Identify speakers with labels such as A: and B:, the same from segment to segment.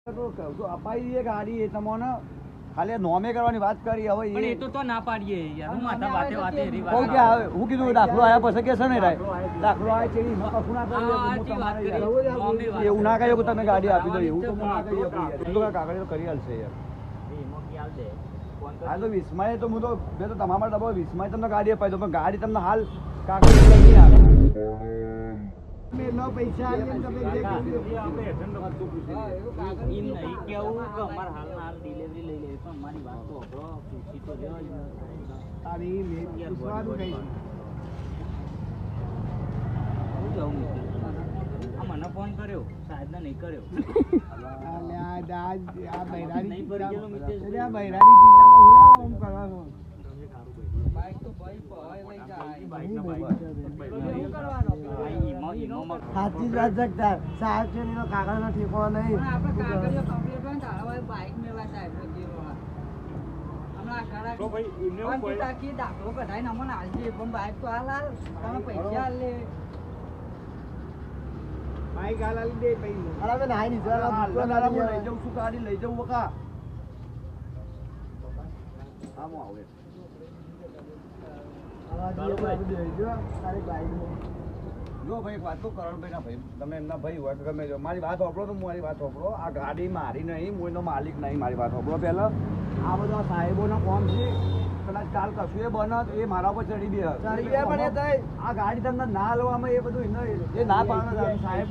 A: અપાઈ દઈએ ગાડી એ તમને ખાલી નોમે કરવાની વાત કરી હવે
B: પણ એ તો ના પાડીએ યાર હું માથા વાતે વાતે એરી વાત
A: કહું કે હું કીધું દાખલો આયા પછી કે છે ને રાય દાખલો આયા છે કશું ના કરી એવું ના કહ્યું કે તમે ગાડી આપી દો એવું તો ના કહી શકું યાર કાગળ કરી હાલશે યાર હા તો વિસ્મય તો હું તો બે તો તમારા માટે ડબો વિસ્મય તમને ગાડી અપાઈ દો પણ ગાડી તમને હાલ કાગળ લઈ આવે નો પૈસા તમે જે
B: ઈમ નહીં કેવું કે અમાર હાલ ડિલિવરી લઈ લે પણ મારી વાત તો આપણો પૂછી તો રહ્યો
A: તારી મે પૂછવાનું કઈ
B: હું જાઉં આ મને ફોન કર્યો સાહેબને નહીં કર્યો
A: અલ્યા આ બૈરાની નહીં ભરી ગયેલો મિતેશ આ બૈરાની ચિંતામાં હોલા ઓમ કરવાનો બાઈક તો ભાઈ પવાય લઈ જાય બાઈક ના બાઈક કરવાનો સાચી જ વાત જગતા સાહેબ છે એનો કાગળનો ઠેકો નહીં આપણે કાગળિયો કમ્પ્લીટ હોય ને તારા બાઈક મેવા સાહેબ હમણાં કરા તો ભાઈ એમને હું કોઈ તાકી દાખલો કઢાઈને અમને આલજે પણ બાઈક તો હાલ તમે પૈસા આલ લે બાઈક હાલ દે પૈસા અરે નાઈ ની જરા લઈ જાઉં છું ગાડી લઈ જાઉં બકા આમો આવે જો ભાઈ એક વાત તો કરણભાઈ ના ભાઈ તમે એમના ભાઈ હોય કે ગમે મારી વાત સાંભળો તો મારી વાત સાંભળો આ ગાડી મારી નહીં હું એનો માલિક નહીં મારી વાત સાંભળો પહેલા આ બધા સાહેબોના કોમ છે કદાચ કાલ કશું એ બને એ મારા પર ચડી બે પણ આ ગાડી તમને ના હાલવામાં એ બધું એ ના પાડે સાહેબ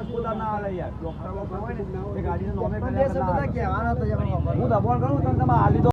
A: પોતા ના હાલે યાર ડોક્ટર હોય ને એ ગાડીને નોમે હું દબાણ કરું તમે હાલી દો